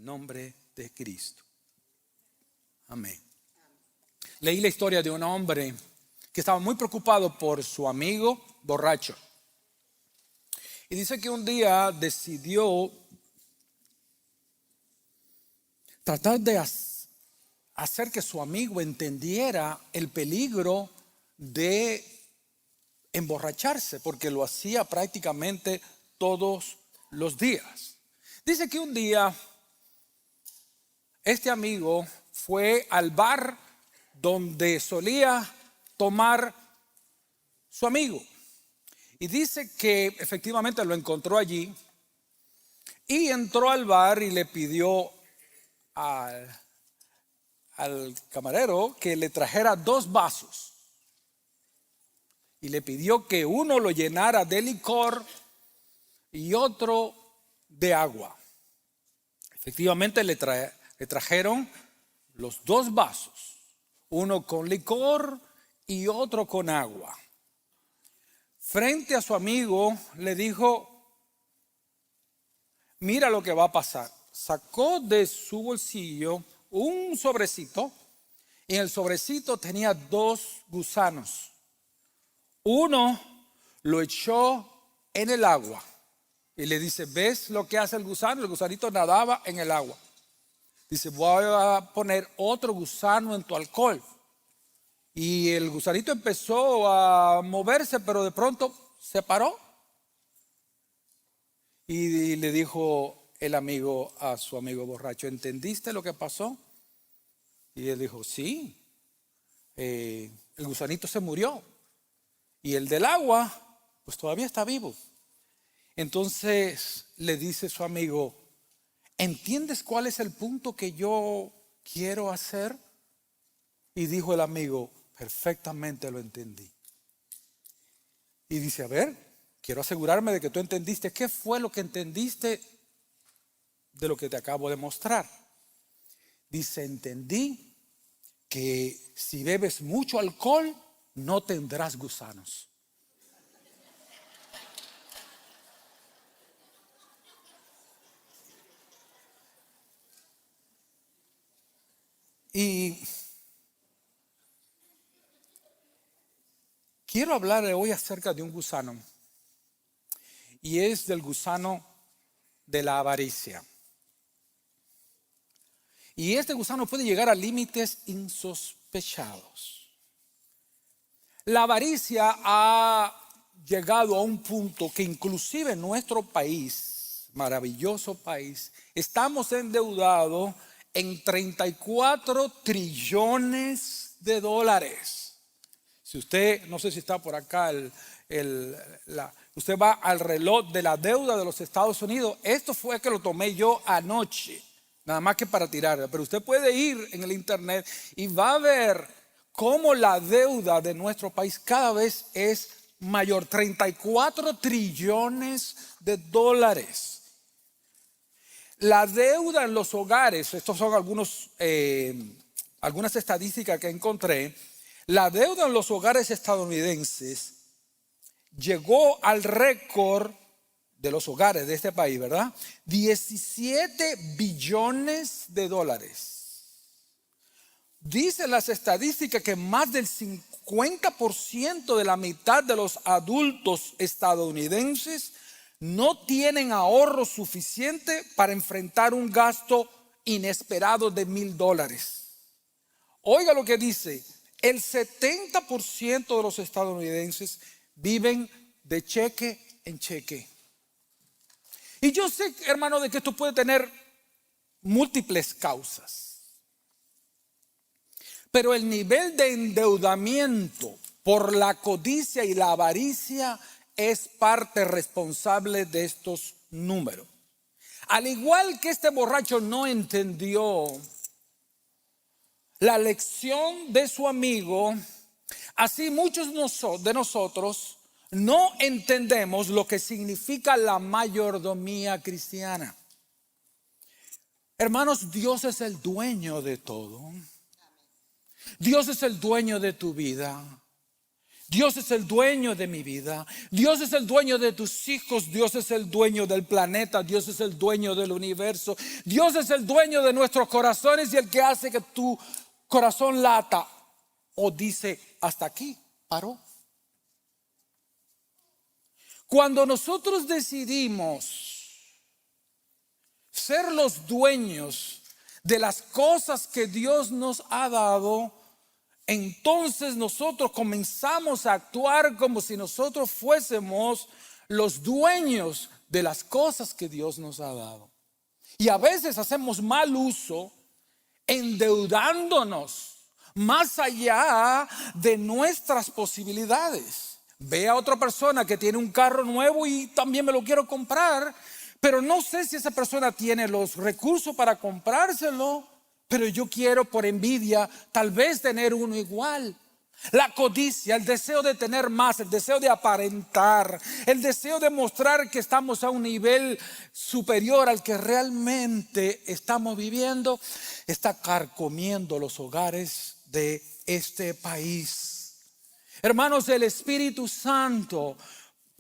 nombre de Cristo. Amén. Leí la historia de un hombre que estaba muy preocupado por su amigo borracho. Y dice que un día decidió tratar de hacer que su amigo entendiera el peligro de emborracharse, porque lo hacía prácticamente todos los días. Dice que un día este amigo fue al bar donde solía tomar su amigo. Y dice que efectivamente lo encontró allí y entró al bar y le pidió al camarero que le trajera 2 vasos. Y le pidió que uno lo llenara de licor y otro de agua. Efectivamente le trajeron los 2 vasos, uno con licor y otro con agua. Frente a su amigo le dijo: mira lo que va a pasar. Sacó de su bolsillo un sobrecito y en el sobrecito tenía 2 gusanos. Uno lo echó en el agua y le dice: ¿ves lo que hace el gusano? El gusanito nadaba en el agua. Dice: voy a poner otro gusano en tu alcohol. Y el gusanito empezó a moverse, pero de pronto se paró. Y le dijo el amigo a su amigo borracho: ¿entendiste lo que pasó? Y él dijo: sí, el gusanito se murió. Y el del agua, pues todavía está vivo. Entonces le dice su amigo: ¿entiendes cuál es el punto que yo quiero hacer? Y dijo el amigo: perfectamente lo entendí. Y dice: a ver, quiero asegurarme de que tú entendiste. ¿Qué fue lo que entendiste de lo que te acabo de mostrar? Dice: entendí que si bebes mucho alcohol no tendrás gusanos. Y quiero hablar hoy acerca de un gusano, y es del gusano de la avaricia. Y este gusano puede llegar a límites insospechados. La avaricia ha llegado a un punto que inclusive en nuestro país, maravilloso país, estamos endeudados en 34 trillones de dólares. Si usted, no sé si está por acá, usted va al reloj de la deuda de los Estados Unidos. Esto fue que lo tomé yo anoche, nada más que para tirarla. Pero usted puede ir en el internet y va a ver cómo la deuda de nuestro país cada vez es mayor. 34 trillones de dólares. La deuda en los hogares, estos son algunas estadísticas que encontré. La deuda en los hogares estadounidenses llegó al récord de los hogares de este país, ¿verdad? 17 billones de dólares. Dicen las estadísticas que más del 50% de la mitad de los adultos estadounidenses no tienen ahorro suficiente para enfrentar un gasto inesperado de $1,000. Oiga lo que dice: el 70% de los estadounidenses viven de cheque en cheque. Y yo sé, hermano, de que esto puede tener múltiples causas. Pero el nivel de endeudamiento por la codicia y la avaricia es parte responsable de estos números. Al igual que este borracho no entendió la lección de su amigo, así muchos de nosotros no entendemos lo que significa la mayordomía cristiana. Hermanos, Dios es el dueño de todo. Dios es el dueño de tu vida. Dios es el dueño de mi vida. Dios es el dueño de tus hijos. Dios es el dueño del planeta. Dios es el dueño del universo. Dios es el dueño de nuestros corazones y el que hace que tu corazón lata o dice hasta aquí, paró. Cuando nosotros decidimos ser los dueños de las cosas que Dios nos ha dado, entonces nosotros comenzamos a actuar como si nosotros fuésemos los dueños de las cosas que Dios nos ha dado. Y a veces hacemos mal uso, endeudándonos más allá de nuestras posibilidades. Ve a otra persona que tiene un carro nuevo y también me lo quiero comprar, pero no sé si esa persona tiene los recursos para comprárselo, pero yo quiero por envidia tal vez tener uno igual. La codicia, el deseo de tener más, el deseo de aparentar, el deseo de mostrar que estamos a un nivel superior al que realmente estamos viviendo, está carcomiendo los hogares de este país. Hermanos, el Espíritu Santo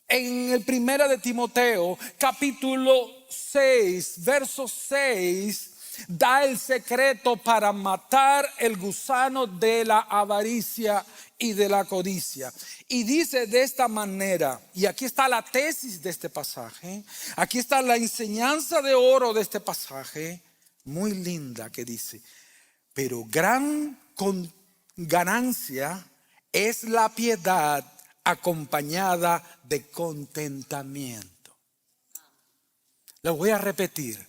en el 1 de Timoteo, capítulo 6, verso 6, da el secreto para matar el gusano de la avaricia y de la codicia. Y dice de esta manera, y aquí está la tesis de este pasaje, aquí está la enseñanza de oro de este pasaje, muy linda, que dice: pero gran ganancia es la piedad acompañada de contentamiento. Lo voy a repetir.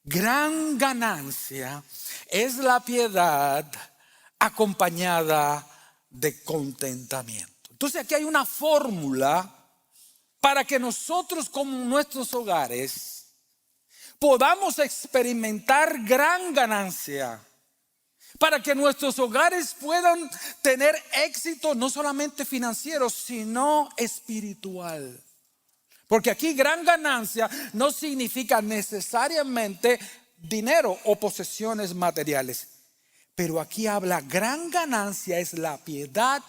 Gran ganancia es la piedad acompañada de contentamiento. Entonces aquí hay una fórmula para que nosotros con nuestros hogares podamos experimentar gran ganancia, para que nuestros hogares puedan tener éxito no solamente financiero, sino espiritual. Porque aquí gran ganancia no significa necesariamente dinero o posesiones materiales. Pero aquí habla, gran ganancia es la piedad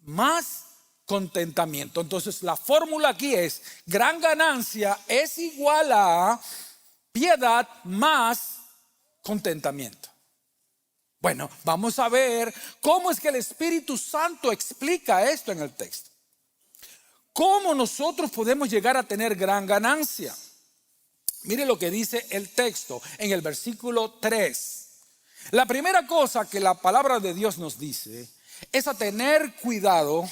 más contentamiento. Entonces la fórmula aquí es, gran ganancia es igual a piedad más contentamiento. Bueno, vamos a ver cómo es que el Espíritu Santo explica esto en el texto. ¿Cómo nosotros podemos llegar a tener gran ganancia? Mire lo que dice el texto en el versículo 3. La primera cosa que la palabra de Dios nos dice es a tener cuidado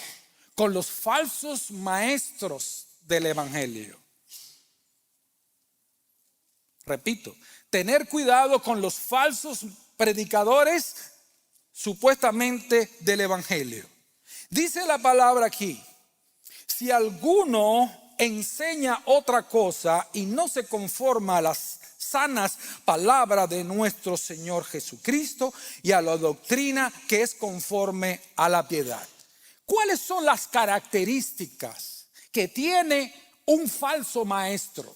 con los falsos maestros del evangelio. Repito, tener cuidado con los falsos predicadores supuestamente del evangelio. Dice la palabra aquí: si alguno enseña otra cosa y no se conforma a las sanas palabras de nuestro Señor Jesucristo y a la doctrina que es conforme a la piedad. ¿Cuáles son las características que tiene un falso maestro?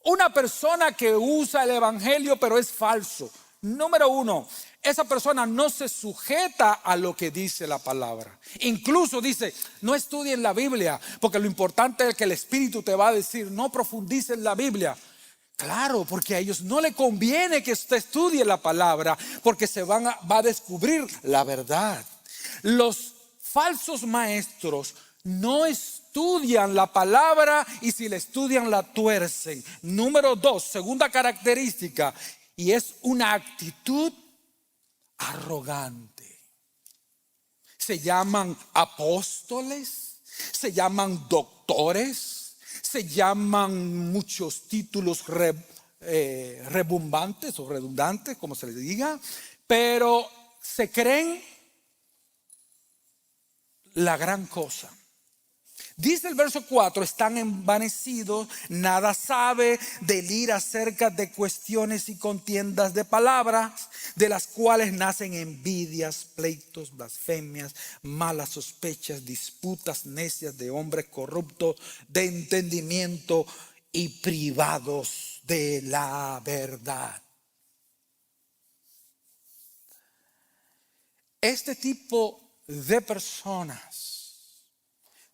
Una persona que usa el evangelio pero es falso. Número uno, esa persona no se sujeta a lo que dice la palabra. Incluso dice, no estudien la Biblia, porque lo importante es que el Espíritu te va a decir, no profundice en la Biblia. Claro, porque a ellos no le conviene que usted estudie la palabra, porque va a descubrir la verdad. Los falsos maestros no estudian la palabra y si la estudian la tuercen. Número dos, segunda característica, y es una actitud arrogante. Se llaman apóstoles, se llaman doctores, se llaman muchos títulos rebumbantes o redundantes, como se les diga, pero se creen la gran cosa. Dice el verso 4, están envanecidos, nada sabe, delira acerca de cuestiones y contiendas de palabras, de las cuales nacen envidias, pleitos, blasfemias, malas sospechas, disputas necias de hombres corruptos de entendimiento y privados de la verdad. Este tipo de personas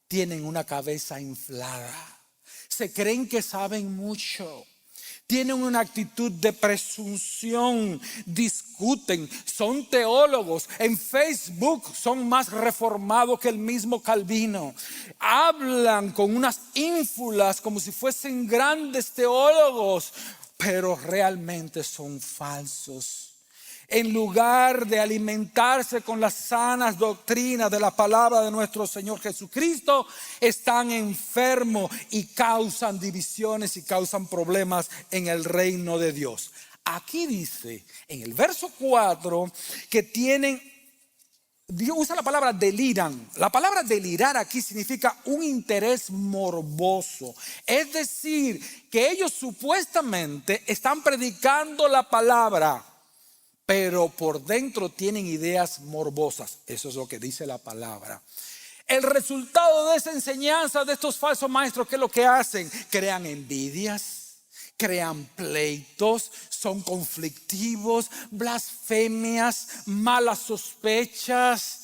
tienen una cabeza inflada. Se creen que saben mucho. Tienen una actitud de presunción, discuten, son teólogos. En Facebook son más reformados que el mismo Calvino. Hablan con unas ínfulas como si fuesen grandes teólogos, pero realmente son falsos. En lugar de alimentarse con las sanas doctrinas de la palabra de nuestro Señor Jesucristo, están enfermos y causan divisiones y causan problemas en el reino de Dios. Aquí dice en el verso 4 que tienen, Dios usa la palabra deliran. La palabra delirar aquí significa un interés morboso. Es decir, que ellos supuestamente están predicando la palabra, pero por dentro tienen ideas morbosas. Eso es lo que dice la palabra. El resultado de esa enseñanza de estos falsos maestros, ¿qué es lo que hacen? Crean envidias, crean pleitos, son conflictivos, blasfemias, malas sospechas,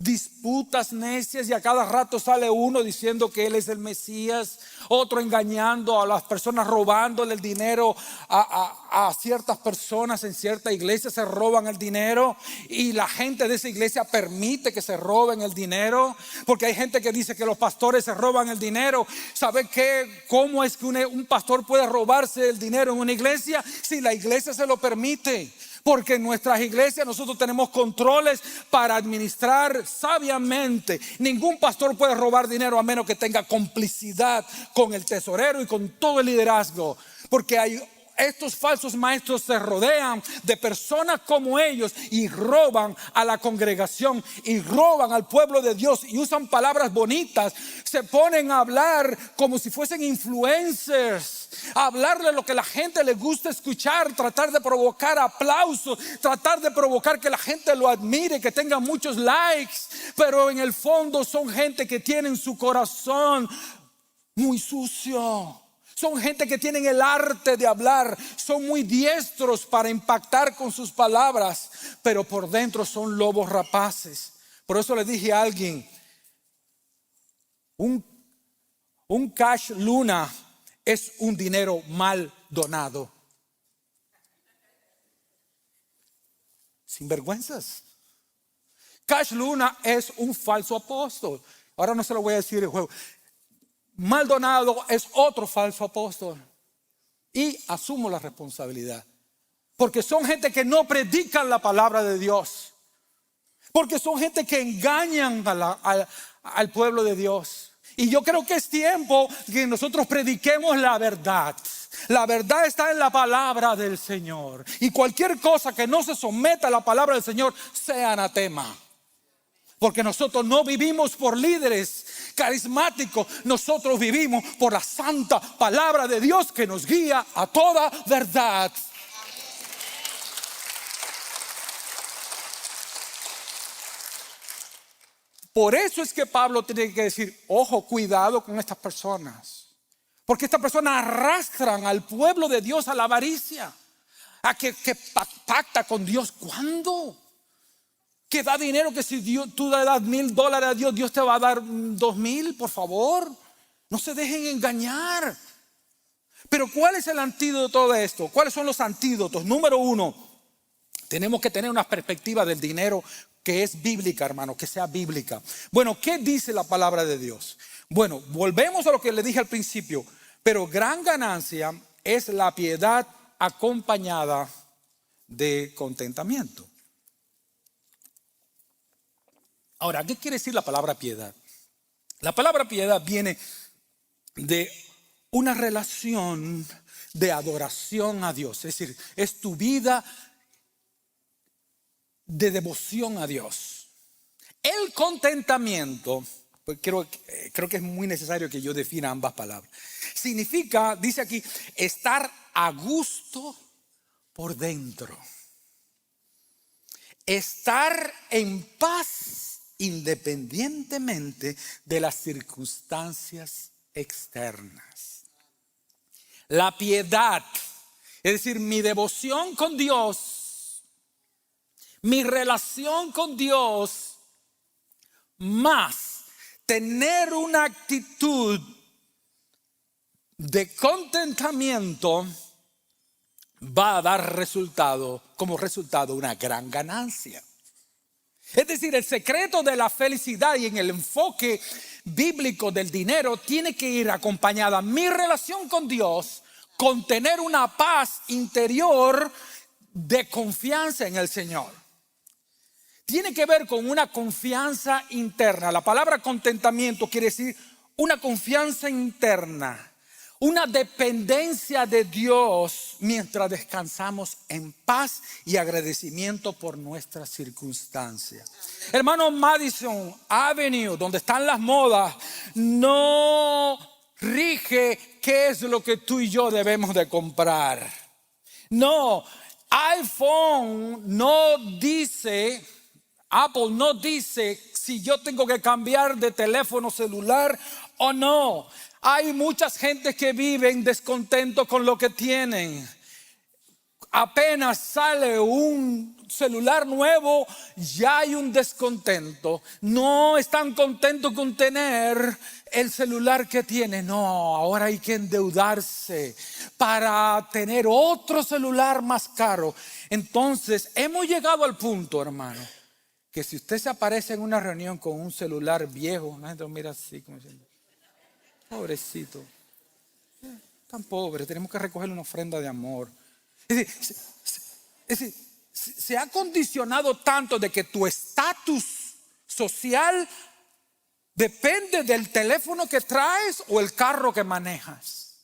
disputas necias, y a cada rato sale uno diciendo que él es el Mesías, otro engañando a las personas, robándole el dinero a ciertas personas. En cierta iglesia se roban el dinero y la gente de esa iglesia permite que se roben el dinero, porque hay gente que dice que los pastores se roban el dinero. ¿Sabe qué? ¿Cómo es que un pastor puede robarse el dinero en una iglesia si la iglesia se lo permite? Porque en nuestras iglesias nosotros tenemos controles para administrar sabiamente. Ningún pastor puede robar dinero a menos que tenga complicidad con el tesorero y con todo el liderazgo. Porque estos falsos maestros se rodean de personas como ellos y roban a la congregación y roban al pueblo de Dios y usan palabras bonitas. Se ponen a hablar como si fuesen influencers, a hablarle lo que la gente le gusta escuchar, tratar de provocar aplausos, tratar de provocar que la gente lo admire, que tenga muchos likes, pero en el fondo son gente que tienen su corazón muy sucio. Son gente que tienen el arte de hablar, son muy diestros para impactar con sus palabras, pero por dentro son lobos rapaces. Por eso le dije a alguien, un cash luna es un dinero mal donado. Sin vergüenzas. Cash luna es un falso apóstol. Ahora no se lo voy a decir el juego. Maldonado es otro falso apóstol. Y asumo la responsabilidad. Porque son gente que no predican la palabra de Dios. Porque son gente que engañan al pueblo de Dios. Y yo creo que es tiempo que nosotros prediquemos la verdad. La verdad está en la palabra del Señor. Y cualquier cosa que no se someta a la palabra del Señor sea anatema. Porque nosotros no vivimos por líderes carismáticos, nosotros vivimos por la santa palabra de Dios que nos guía a toda verdad. Por eso es que Pablo tiene que decir, ojo, cuidado con estas personas. Porque estas personas arrastran al pueblo de Dios a la avaricia, a que pacta con Dios. ¿Cuándo? Que da dinero, que si tú le das $1,000 a Dios, Dios te va a dar 2,000, por favor. No se dejen engañar. Pero ¿cuál es el antídoto de todo esto? ¿Cuáles son los antídotos? Número 1, tenemos que tener una perspectiva del dinero que es bíblica, hermano, que sea bíblica. Bueno, ¿qué dice la palabra de Dios? Bueno, volvemos a lo que le dije al principio. Pero gran ganancia es la piedad acompañada de contentamiento. Ahora, ¿qué quiere decir la palabra piedad? La palabra piedad viene de una relación de adoración a Dios. Es decir, es tu vida de devoción a Dios. El contentamiento, pues creo que es muy necesario que yo defina ambas palabras. Significa, dice aquí, estar a gusto por dentro. Estar en paz independientemente de las circunstancias externas. La piedad, es decir, mi devoción con Dios, mi relación con Dios, Más tener una actitud de contentamiento va a dar como resultado una gran ganancia. Es decir, el secreto de la felicidad y en el enfoque bíblico del dinero tiene que ir acompañada mi relación con Dios con tener una paz interior de confianza en el Señor. Tiene que ver con una confianza interna. La palabra contentamiento quiere decir una confianza interna, una dependencia de Dios mientras descansamos en paz y agradecimiento por nuestras circunstancias. Hermano, Madison Avenue, donde están las modas, no rige qué es lo que tú y yo debemos de comprar. No, iPhone no dice, Apple no dice si yo tengo que cambiar de teléfono celular o no. Hay muchas gente que viven descontentos con lo que tienen. Apenas sale un celular nuevo, ya hay un descontento. No están contentos con tener el celular que tienen. No, ahora hay que endeudarse para tener otro celular más caro. Entonces, hemos llegado al punto, hermano, que si usted se aparece en una reunión con un celular viejo, la gente lo mira así como diciendo: pobrecito, tan pobre, tenemos que recogerle una ofrenda de amor. Es decir, se ha condicionado tanto de que tu estatus social depende del teléfono que traes o el carro que manejas.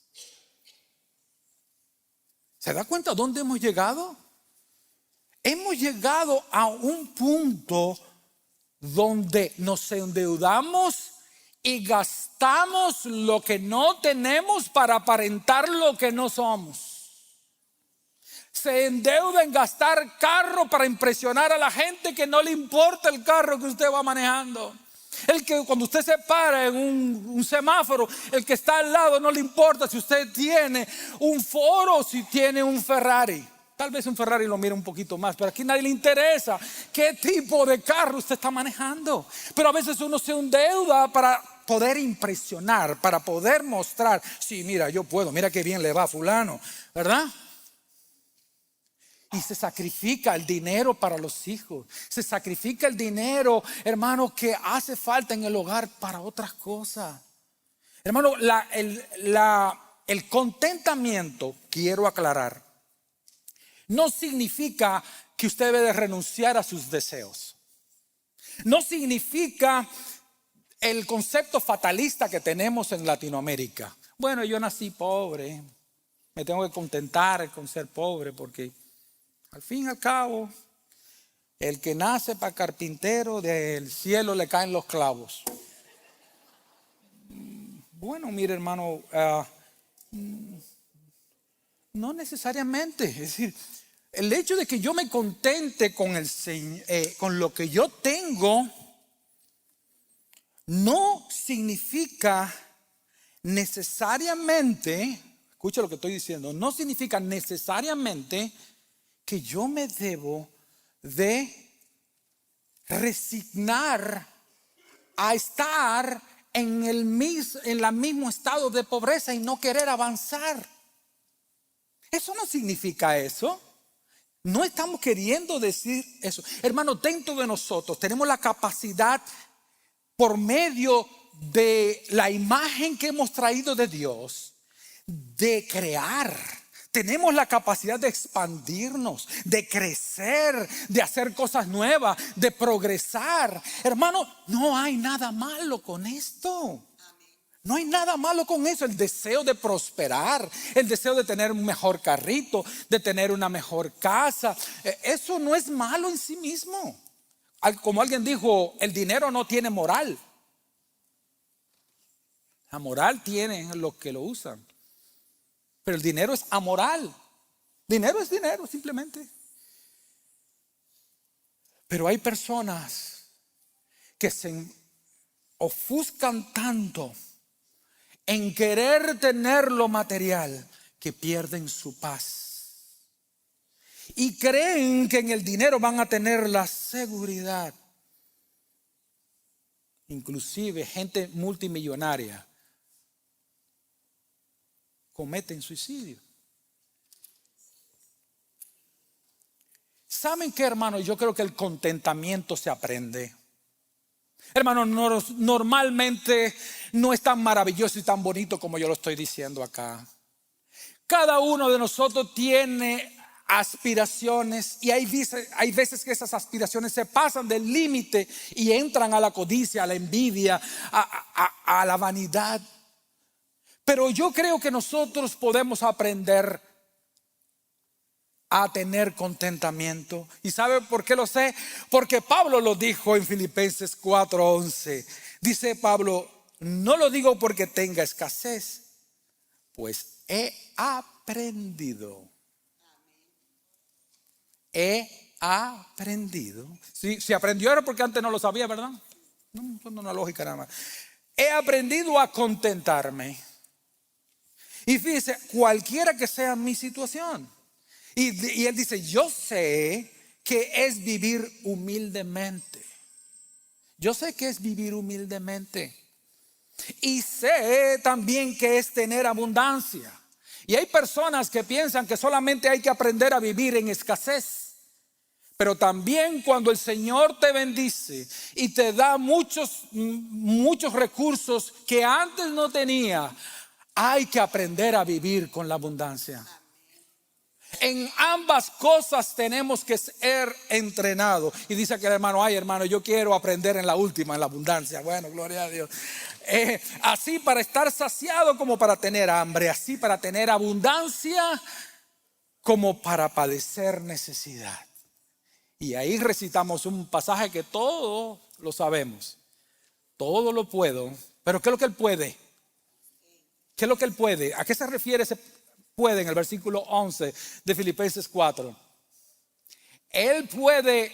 ¿Se da cuenta dónde hemos llegado? Hemos llegado a un punto donde nos endeudamos y gastamos lo que no tenemos para aparentar lo que no somos. Se endeuda en gastar carro para impresionar a la gente que no le importa el carro que usted va manejando. El que cuando usted se para en un semáforo, el que está al lado no le importa si usted tiene un Ford o si tiene un Ferrari. Tal vez un Ferrari lo mira un poquito más, pero aquí a nadie le interesa qué tipo de carro usted está manejando. Pero a veces uno se endeuda para poder impresionar, para poder mostrar: sí, mira, yo puedo, mira qué bien le va a fulano, ¿verdad? Y se sacrifica el dinero para los hijos. Se sacrifica el dinero, hermano, que hace falta en el hogar para otras cosas. Hermano, el contentamiento, quiero aclarar, no significa que usted debe de renunciar a sus deseos. No significa el concepto fatalista que tenemos en Latinoamérica. Bueno, yo nací pobre, me tengo que contentar con ser pobre porque al fin y al cabo, el que nace para carpintero, del cielo le caen los clavos. Bueno, mire, hermano, no necesariamente. Es decir, el hecho de que yo me contente con con lo que yo tengo, no significa necesariamente, escucha lo que estoy diciendo, no significa necesariamente que yo me debo de resignar a estar en el mismo estado de pobreza y no querer avanzar. Eso no significa eso. No estamos queriendo decir eso. Hermano, dentro de nosotros tenemos la capacidad, por medio de la imagen que hemos traído de Dios, de crear. Tenemos la capacidad de expandirnos, de crecer, de hacer cosas nuevas, de progresar. Hermano, no hay nada malo con esto. No hay nada malo con eso. El deseo de prosperar, el deseo de tener un mejor carrito, de tener una mejor casa, eso no es malo en sí mismo. Como alguien dijo, el dinero no tiene moral. La moral tiene los que lo usan. Pero el dinero es amoral. Dinero es dinero, simplemente. Pero hay personas que se ofuscan tanto en querer tener lo material que pierden su paz. Y creen que en el dinero van a tener la seguridad. inclusive gente multimillonaria, cometen suicidio. ¿Saben qué, hermano? Yo creo que el contentamiento se aprende. Hermano, normalmente no es tan maravilloso y tan bonito como yo lo estoy diciendo acá. Cada uno de nosotros tiene aspiraciones y hay veces que esas aspiraciones se pasan del límite y entran a la codicia, a la envidia, a la vanidad. Pero yo creo que nosotros podemos aprender a tener contentamiento. ¿Y sabe por qué lo sé? Porque Pablo lo dijo en Filipenses 4:11. Dice Pablo: no lo digo porque tenga escasez, pues he aprendido. He aprendido. Si aprendió era porque antes no lo sabía, ¿verdad? No es una lógica nada más. He aprendido a contentarme. Y fíjese, cualquiera que sea mi situación. Y él dice: yo sé que es vivir humildemente. Yo sé que es vivir humildemente. Y sé también que es tener abundancia. Y hay personas que piensan que solamente hay que aprender a vivir en escasez. Pero también cuando el Señor te bendice y te da muchos recursos que antes no tenía, hay que aprender a vivir con la abundancia. En ambas cosas tenemos que ser entrenados. Y dice aquel hermano: ay, hermano, yo quiero aprender en la última, en la abundancia. Bueno, gloria a Dios. Así para estar saciado como para tener hambre. Así para tener abundancia como para padecer necesidad. Y ahí recitamos un pasaje que todos lo sabemos. Todo lo puedo. Pero ¿qué es lo que Él puede? ¿Qué es lo que Él puede? ¿A qué se refiere ese puede en el versículo 11 de Filipenses 4? Él puede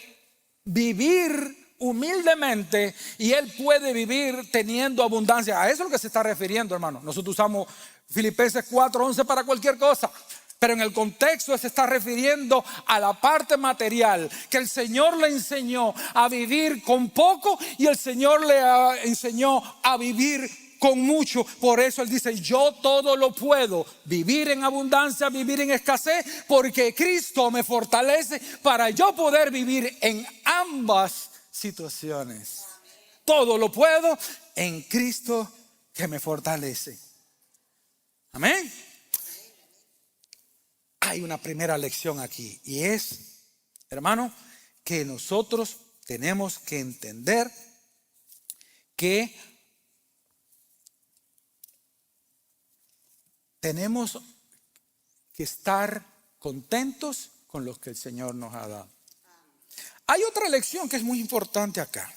vivir humildemente y Él puede vivir teniendo abundancia. A eso es lo que se está refiriendo, hermano. Nosotros usamos Filipenses 4:11 para cualquier cosa, pero en el contexto se está refiriendo a la parte material, que el Señor le enseñó a vivir con poco y el Señor le enseñó a vivir con mucho. Por eso Él dice: yo todo lo puedo, vivir en abundancia, vivir en escasez, porque Cristo me fortalece para yo poder vivir en ambas situaciones. Todo lo puedo en Cristo que me fortalece. Amén. Hay una primera lección aquí, y es, hermano, que nosotros tenemos que entender que tenemos que estar contentos con lo que el Señor nos ha dado. Hay otra lección que es muy importante acá.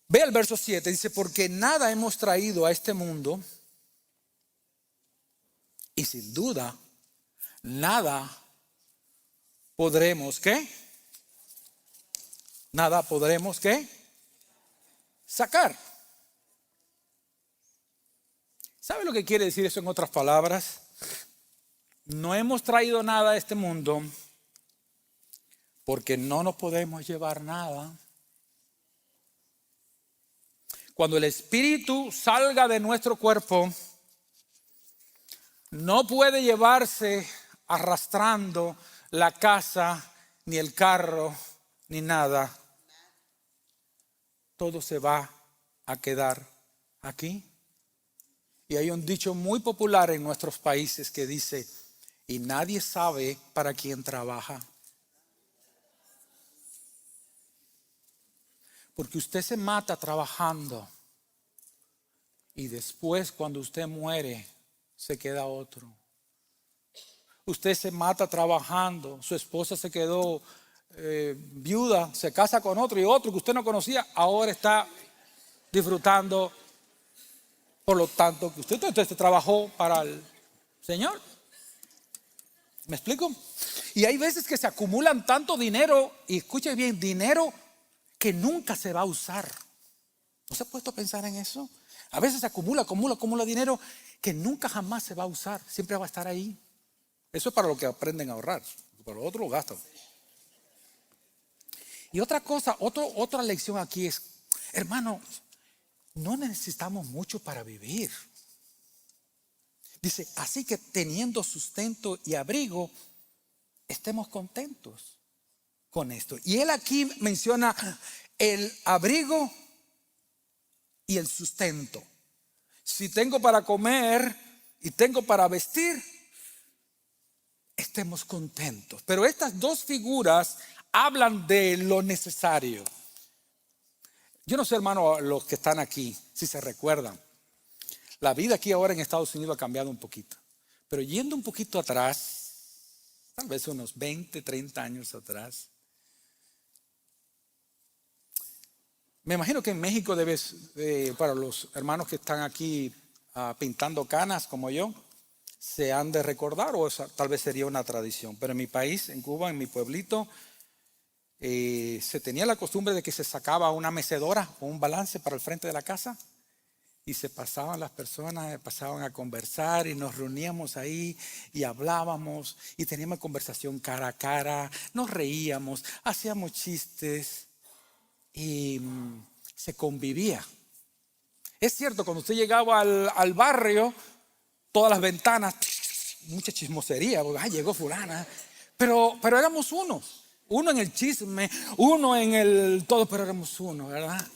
Ve el verso 7, dice: porque nada hemos traído a este mundo, y sin duda nada podremos, ¿qué? Nada podremos, ¿qué? Sacar. ¿Sabe lo que quiere decir eso en otras palabras? No hemos traído nada a este mundo porque no nos podemos llevar nada. Cuando el espíritu salga de nuestro cuerpo, no puede llevarse arrastrando la casa, ni el carro, ni nada. Todo se va a quedar aquí. Y hay un dicho muy popular en nuestros países que dice: y nadie sabe para quién trabaja. Porque usted se mata trabajando y después, cuando usted muere, se queda otro. Usted se mata trabajando, su esposa se quedó viuda, se casa con otro, y otro que usted no conocía ahora está disfrutando. Por lo tanto, que usted entonces trabajó para el Señor. ¿Me explico? Y hay veces que se acumulan tanto dinero, y escuche bien, dinero que nunca se va a usar. ¿No se ha puesto a pensar en eso? A veces se acumula dinero que nunca jamás se va a usar. Siempre va a estar ahí. Eso es para lo que aprenden a ahorrar. Para lo otro lo gastan. Y otra cosa, otra lección aquí es: Hermano, no necesitamos mucho para vivir. Dice, así que teniendo sustento y abrigo, estemos contentos con esto. Y él aquí menciona el abrigo y el sustento. Si tengo para comer y tengo para vestir, estemos contentos. Pero estas dos figuras hablan de lo necesario. Yo no sé, hermano, los que están aquí, si se recuerdan. La vida aquí ahora en Estados Unidos ha cambiado un poquito. Pero yendo un poquito atrás, tal vez unos 20, 30 años atrás, me imagino que en México para los hermanos que están aquí pintando canas como yo, se han de recordar, o tal vez sería una tradición. Pero en mi país, en Cuba, en mi pueblito, se tenía la costumbre de que se sacaba una mecedora o un balance para el frente de la casa y se pasaban las personas, pasaban a conversar y nos reuníamos ahí y hablábamos y teníamos conversación cara a cara, nos reíamos, hacíamos chistes y se convivía. Es cierto, cuando usted llegaba al barrio, todas las ventanas, mucha chismosería, porque llegó fulana, pero éramos uno en el chisme, uno en el todo, pero éramos uno, ¿verdad?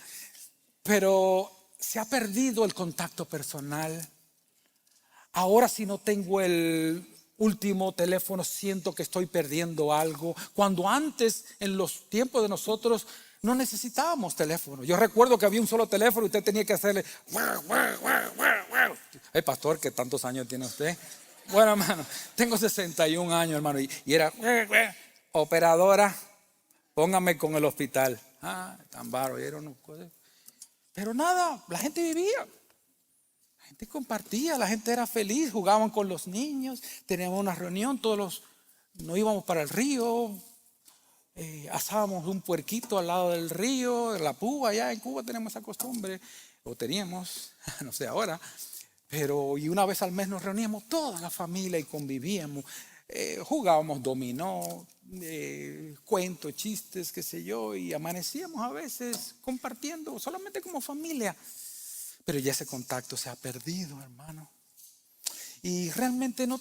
Pero se ha perdido el contacto personal. Ahora, si no tengo el último teléfono, siento que estoy perdiendo algo. Cuando antes, en los tiempos de nosotros, no necesitábamos teléfono. Yo recuerdo que había un solo teléfono y usted tenía que hacerle Hey, pastor, ¿qué tantos años tiene usted? Bueno, hermano, tengo 61 años, hermano, y era operadora, póngame con el hospital. Tan bárbaro. Pero nada, la gente vivía, la gente compartía, la gente era feliz, jugaban con los niños, teníamos una reunión, nos íbamos para el río, asábamos un puerquito al lado del río, en la púa, allá en Cuba tenemos esa costumbre, o teníamos, no sé ahora, y una vez al mes nos reuníamos toda la familia y convivíamos, jugábamos dominó, cuentos, chistes, qué sé yo, y amanecíamos a veces compartiendo solamente como familia. Pero ya ese contacto se ha perdido, hermano. Y realmente no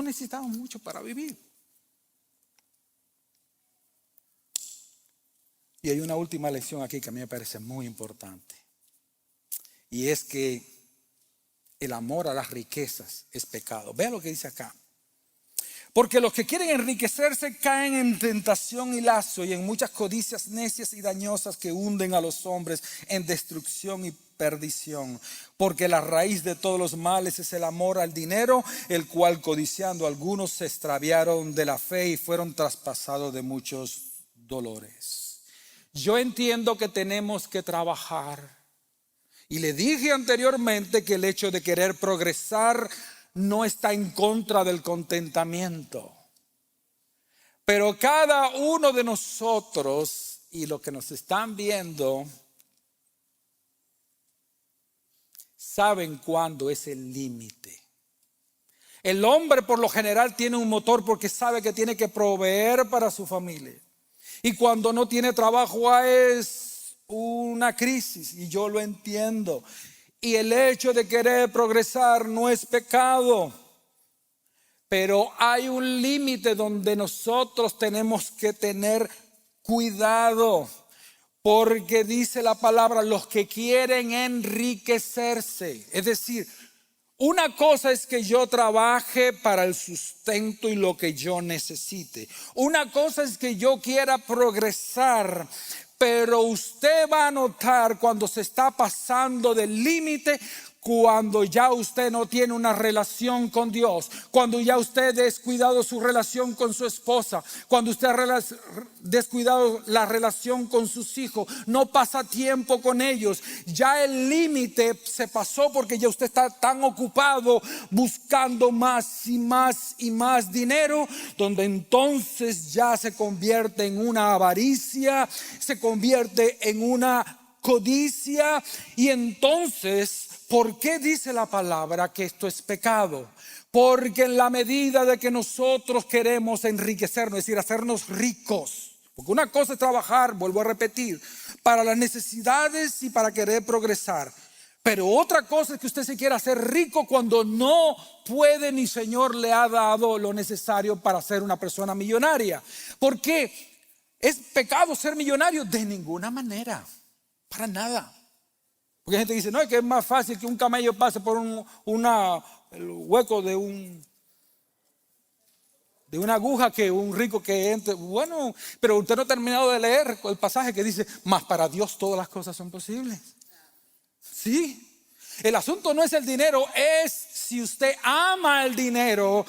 necesitábamos mucho para vivir. Y hay una última lección aquí que a mí me parece muy importante. Y es que el amor a las riquezas es pecado. Vea lo que dice acá. Porque los que quieren enriquecerse caen en tentación y lazo y en muchas codicias necias y dañosas que hunden a los hombres en destrucción y perdición. Porque la raíz de todos los males es el amor al dinero, el cual codiciando algunos se extraviaron de la fe y fueron traspasados de muchos dolores. Yo entiendo que tenemos que trabajar. Y le dije anteriormente que el hecho de querer progresar no está en contra del contentamiento. Pero cada uno de nosotros y los que nos están viendo saben cuándo es el límite. El hombre por lo general tiene un motor porque sabe que tiene que proveer para su familia. Y cuando no tiene trabajo es una crisis, y yo lo entiendo. Y el hecho de querer progresar no es pecado, pero hay un límite donde nosotros tenemos que tener cuidado, porque dice la palabra, los que quieren enriquecerse, es decir, una cosa es que yo trabaje para el sustento y lo que yo necesite. Una cosa es que yo quiera progresar. Pero usted va a notar cuando se está pasando del límite, cuando ya usted no tiene una relación con Dios, cuando ya usted ha descuidado su relación con su esposa, cuando usted ha descuidado la relación con sus hijos, no pasa tiempo con ellos, ya el límite se pasó porque ya usted está tan ocupado buscando más y más y más dinero, donde entonces ya se convierte en una avaricia, se convierte en una codicia. Y entonces, ¿por qué dice la palabra que esto es pecado? Porque en la medida de que nosotros queremos enriquecernos, es decir, hacernos ricos, porque una cosa es trabajar, vuelvo a repetir, para las necesidades y para querer progresar. Pero otra cosa es que usted se quiera hacer rico cuando no puede ni Señor le ha dado lo necesario para ser una persona millonaria. ¿Por qué? ¿Es pecado ser millonario? De ninguna manera, para nada. Porque hay gente que dice, no, es que es más fácil que un camello pase por el hueco de una aguja que un rico que entre. Bueno, pero usted no ha terminado de leer el pasaje que dice, mas para Dios todas las cosas son posibles. Sí, el asunto no es el dinero, es si usted ama el dinero.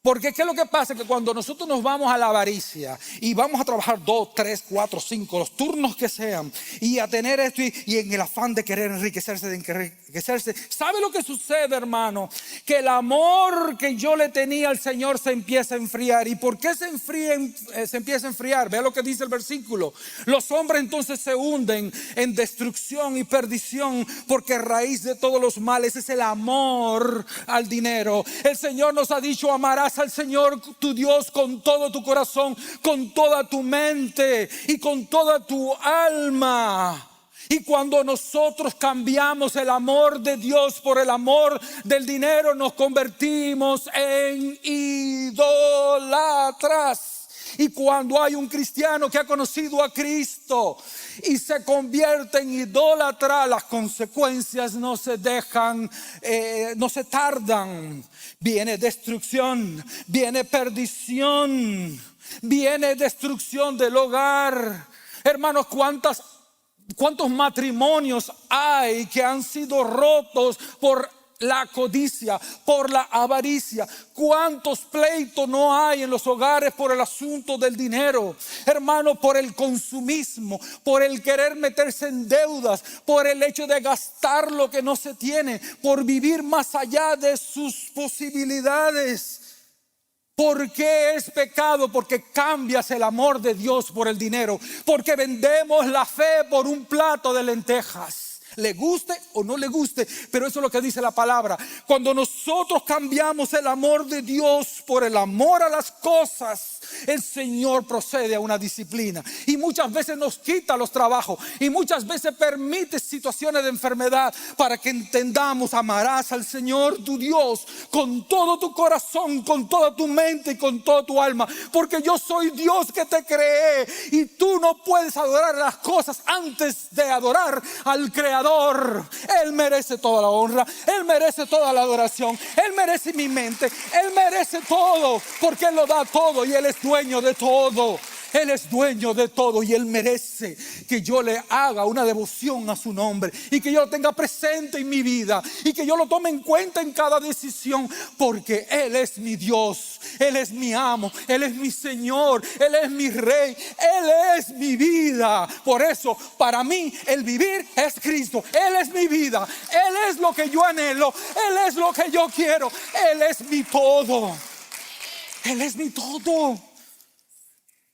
Porque ¿qué es lo que pasa? Que cuando nosotros nos vamos a la avaricia y vamos a trabajar 2, 3, 4, 5, los turnos que sean, y a tener esto y en el afán de querer enriquecerse, ¿sabe lo que sucede, hermano? Que el amor que yo le tenía al Señor se empieza a enfriar. ¿Y por qué se empieza a enfriar? Vea lo que dice el versículo. Los hombres entonces se hunden en destrucción y perdición, porque raíz de todos los males es el amor al dinero. El Señor nos ha dicho, amarás al Señor tu Dios con todo tu corazón, con toda tu mente y con toda tu alma. Y cuando nosotros cambiamos el amor de Dios por el amor del dinero, nos convertimos en idólatras. Y cuando hay un cristiano que ha conocido a Cristo y se convierte en idólatra, las consecuencias no se tardan. Viene destrucción, viene perdición, viene destrucción del hogar. Hermanos, ¿cuántos matrimonios hay que han sido rotos por la codicia, por la avaricia? ¿Cuántos pleitos no hay en los hogares por el asunto del dinero? Hermano, por el consumismo, por el querer meterse en deudas, por el hecho de gastar lo que no se tiene, por vivir más allá de sus posibilidades. ¿Por qué es pecado? Porque cambias el amor de Dios por el dinero. Porque vendemos la fe por un plato de lentejas. Le guste o no le guste, pero eso es lo que dice la palabra. Cuando nosotros cambiamos el amor de Dios por el amor a las cosas, el Señor procede a una disciplina. Y muchas veces nos quita los trabajos. Y muchas veces permite situaciones de enfermedad para que entendamos, amarás al Señor tu Dios con todo tu corazón, con toda tu mente y con toda tu alma. Porque yo soy Dios que te creé. Y tú no puedes adorar las cosas antes de adorar al Creador. Él merece toda la honra, Él merece toda la adoración, Él merece mi mente, Él merece todo, porque Él lo da todo y Él es dueño de todo. Él es dueño de todo y Él merece que yo le haga una devoción a su nombre y que yo lo tenga presente en mi vida y que yo lo tome en cuenta en cada decisión, porque Él es mi Dios, Él es mi amo, Él es mi Señor, Él es mi Rey, Él es mi vida. Por eso para mí el vivir es Cristo, Él es mi vida, Él es lo que yo anhelo, Él es lo que yo quiero, Él es mi todo, Él es mi todo.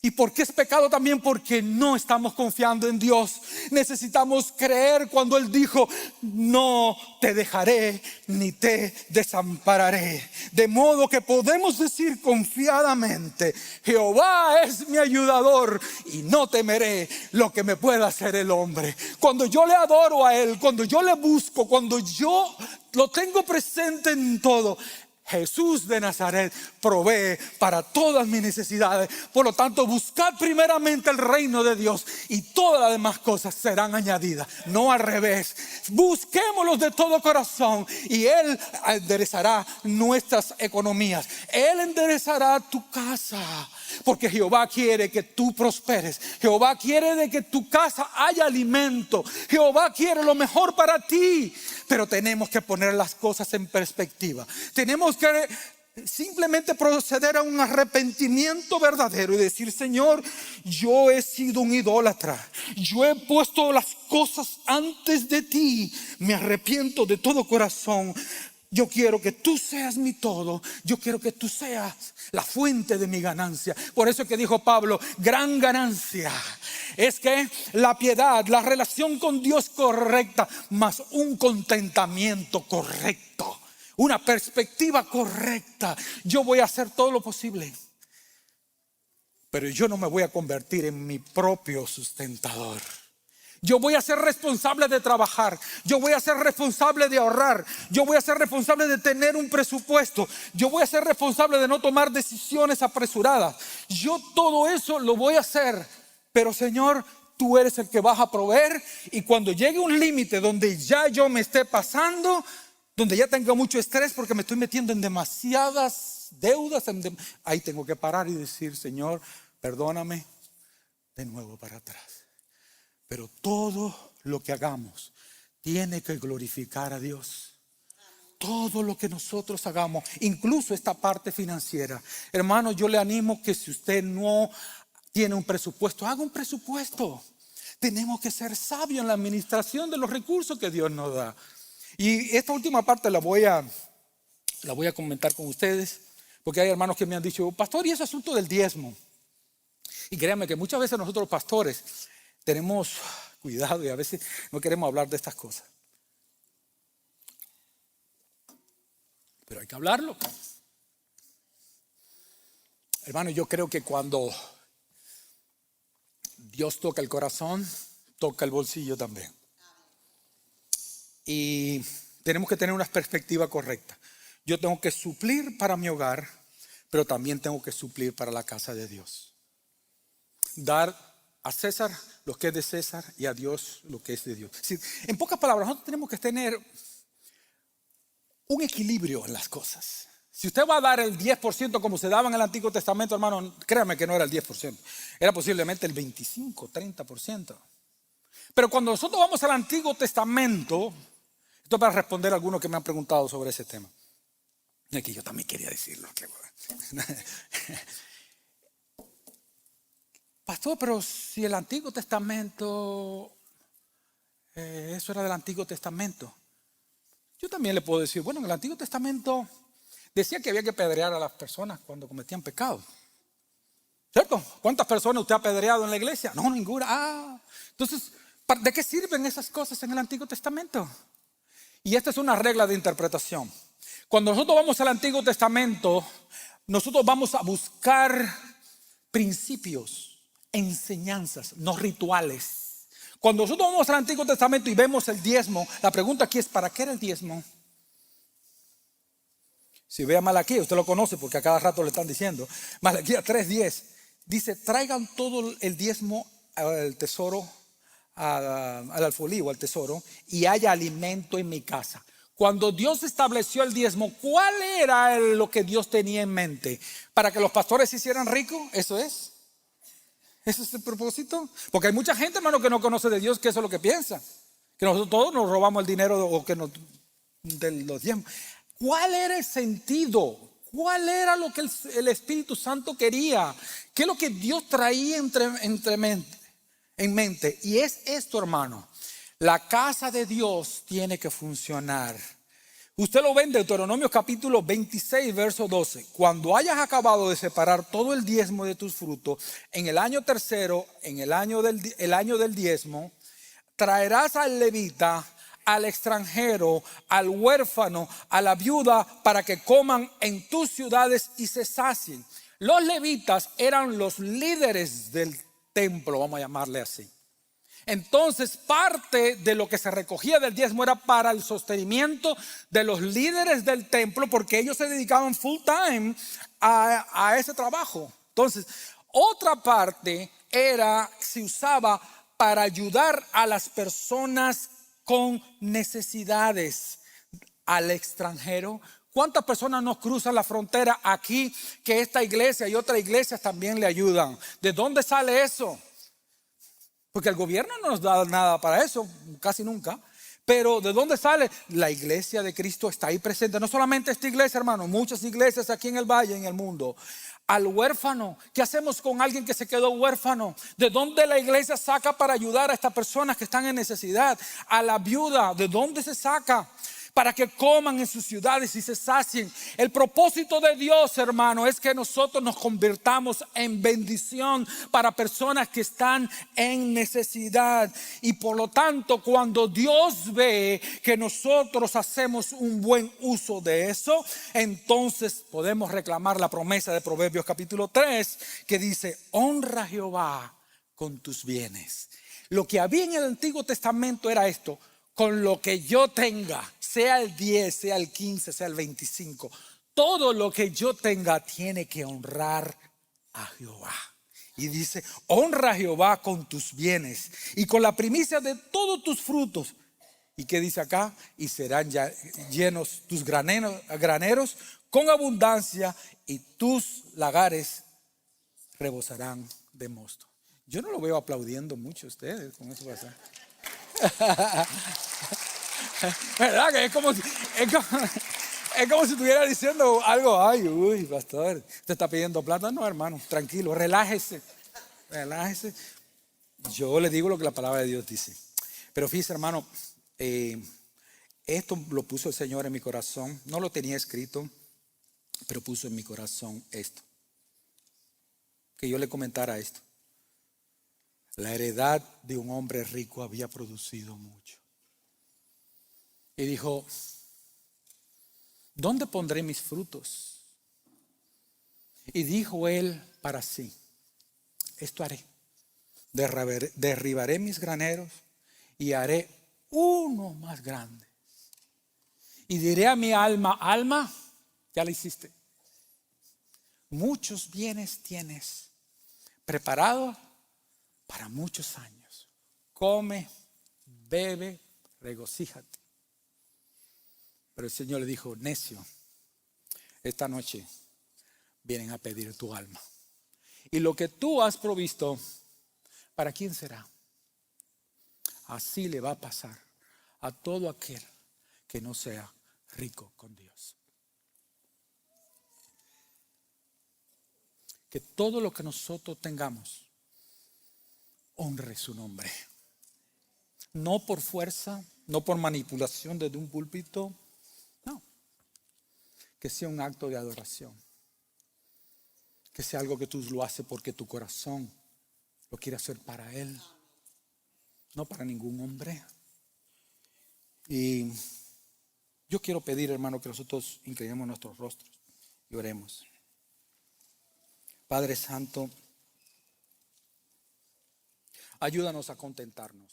¿Y por qué es pecado también? Porque no estamos confiando en Dios. Necesitamos creer cuando Él dijo, no te dejaré ni te desampararé. De modo que podemos decir confiadamente, Jehová es mi ayudador y no temeré lo que me pueda hacer el hombre. Cuando yo le adoro a Él, cuando yo le busco, cuando yo lo tengo presente en todo, Jesús de Nazaret provee para todas mis necesidades. Por lo tanto, buscad primeramente el reino de Dios y todas las demás cosas serán añadidas, no al revés. Busquémoslos de todo corazón y Él enderezará nuestras economías. Él enderezará tu casa, porque Jehová quiere que tú prosperes. Jehová quiere de que tu casa haya alimento. Jehová quiere lo mejor para ti. Pero tenemos que poner las cosas en perspectiva. Tenemos que simplemente proceder a un arrepentimiento verdadero y decir, Señor, yo he sido un idólatra, yo he puesto las cosas antes de ti, me arrepiento de todo corazón. Yo quiero que tú seas mi todo. Yo quiero que tú seas la fuente de mi ganancia. Por eso es que dijo Pablo, gran ganancia es que la piedad, la relación con Dios correcta, más un contentamiento correcto, una perspectiva correcta. Yo voy a hacer todo lo posible, pero yo no me voy a convertir en mi propio sustentador. Yo voy a ser responsable de trabajar. Yo voy a ser responsable de ahorrar. Yo voy a ser responsable de tener un presupuesto. Yo voy a ser responsable de no tomar decisiones apresuradas. Yo todo eso lo voy a hacer. Pero Señor, tú eres el que vas a proveer. Y cuando llegue un límite donde ya yo me esté pasando, donde ya tenga mucho estrés porque me estoy metiendo en demasiadas deudas, ahí tengo que parar y decir, Señor, perdóname, de nuevo para atrás. Pero todo lo que hagamos tiene que glorificar a Dios. Todo lo que nosotros hagamos, incluso esta parte financiera. Hermano, yo le animo que si usted no tiene un presupuesto, haga un presupuesto. Tenemos que ser sabios en la administración de los recursos que Dios nos da. Y esta última parte la voy a comentar con ustedes, porque hay hermanos que me han dicho, pastor, ¿y ese asunto del diezmo? Y créanme que muchas veces nosotros los pastores tenemos cuidado y a veces no queremos hablar de estas cosas. Pero hay que hablarlo. Hermano, yo creo que cuando Dios toca el corazón, toca el bolsillo también. Y tenemos que tener una perspectiva correcta. Yo tengo que suplir para mi hogar, pero también tengo que suplir para la casa de Dios. Dar a César lo que es de César y a Dios lo que es de Dios. Es decir, en pocas palabras, nosotros tenemos que tener un equilibrio en las cosas. Si usted va a dar el 10% como se daba en el Antiguo Testamento, hermano, créame que no era el 10%. Era posiblemente el 25, 30%. Pero cuando nosotros vamos al Antiguo Testamento, esto para responder a algunos que me han preguntado sobre ese tema. Es que yo también quería decirlo. Pastor, pero si el Antiguo Testamento, eso era del Antiguo Testamento. Yo también le puedo decir, bueno, en el Antiguo Testamento decía que había que apedrear a las personas cuando cometían pecado. ¿Cierto? ¿Cuántas personas usted ha apedreado en la iglesia? No, ninguna. Entonces, ¿de qué sirven esas cosas en el Antiguo Testamento? Y esta es una regla de interpretación. Cuando nosotros vamos al Antiguo Testamento, nosotros vamos a buscar principios, enseñanzas, no rituales. Cuando nosotros vamos al Antiguo Testamento y vemos el diezmo, la pregunta aquí es, ¿para qué era el diezmo? Si ve a Malaquías, usted lo conoce porque a cada rato le están diciendo. Malaquías 3:10 dice, traigan todo el diezmo al tesoro, al alfolí o al tesoro, y haya alimento en mi casa. Cuando Dios estableció el diezmo, ¿cuál era lo que Dios tenía en mente? ¿Para que los pastores se hicieran ricos? ¿Eso es? ¿Ese es el propósito? Porque hay mucha gente, hermano, que no conoce de Dios, que eso es lo que piensa. Que nosotros todos nos robamos el dinero o que de los diezmos. ¿Cuál era el sentido? ¿Cuál era lo que el Espíritu Santo quería? ¿Qué es lo que Dios traía en mente? Y es esto, hermano. La casa de Dios tiene que funcionar. Usted lo ve en Deuteronomio capítulo 26, verso 12. Cuando hayas acabado de separar todo el diezmo de tus frutos, en el año tercero, en el año del diezmo, traerás al levita, al extranjero, al huérfano, a la viuda, para que coman en tus ciudades y se sacien. Los levitas eran los líderes del templo, vamos a llamarle así. Entonces parte de lo que se recogía del diezmo era para el sostenimiento de los líderes del templo, porque ellos se dedicaban full time a ese trabajo. Entonces otra parte se usaba para ayudar a las personas con necesidades, al extranjero. ¿Cuántas personas nos cruzan la frontera aquí que esta iglesia y otras iglesias también le ayudan? ¿De dónde sale eso? Porque el gobierno no nos da nada para eso, casi nunca. Pero ¿de dónde sale? La iglesia de Cristo está ahí presente. No solamente esta iglesia, hermano, muchas iglesias aquí en el valle, en el mundo. Al huérfano, ¿qué hacemos con alguien que se quedó huérfano? ¿De dónde la iglesia saca para ayudar a estas personas que están en necesidad? A la viuda, ¿de dónde se saca? Para que coman en sus ciudades y se sacien. El propósito de Dios, hermano, es que nosotros nos convirtamos en bendición para personas que están en necesidad. Y por lo tanto, cuando Dios ve que nosotros hacemos un buen uso de eso, entonces podemos reclamar la promesa de Proverbios capítulo 3 que dice: honra a Jehová con tus bienes. Lo que había en el Antiguo Testamento era esto: con lo que yo tenga, sea el 10, sea el 15, sea el 25, todo lo que yo tenga tiene que honrar a Jehová. Y dice: honra a Jehová con tus bienes y con la primicia de todos tus frutos. ¿Y qué dice acá? Y serán ya llenos tus graneros con abundancia, y tus lagares rebosarán de mosto. Yo no lo veo aplaudiendo mucho a ustedes con eso pasa. ¿Verdad? Que es como si estuviera diciendo algo. Ay, uy, pastor, ¿te está pidiendo plata? No, hermano, tranquilo, relájese. Relájese. Yo le digo lo que la palabra de Dios dice. Pero fíjese, hermano, esto lo puso el Señor en mi corazón. No lo tenía escrito, pero puso en mi corazón esto. Que yo le comentara esto. La heredad de un hombre rico había producido mucho. Y dijo: ¿dónde pondré mis frutos? Y dijo él para sí: esto haré. Derribaré mis graneros y haré uno más grande. Y diré a mi alma: alma, ya lo hiciste. Muchos bienes tienes preparado para muchos años. Come, bebe, regocíjate. Pero el Señor le dijo: necio, esta noche vienen a pedir tu alma. Y lo que tú has provisto, ¿para quién será? Así le va a pasar a todo aquel que no sea rico con Dios. Que todo lo que nosotros tengamos honre su nombre. No por fuerza, no por manipulación desde un púlpito. No. Que sea un acto de adoración. Que sea algo que tú lo haces porque tu corazón lo quiere hacer para Él. No para ningún hombre. Y yo quiero pedir, hermano, que nosotros inclinemos nuestros rostros y oremos. Padre Santo, ayúdanos a contentarnos.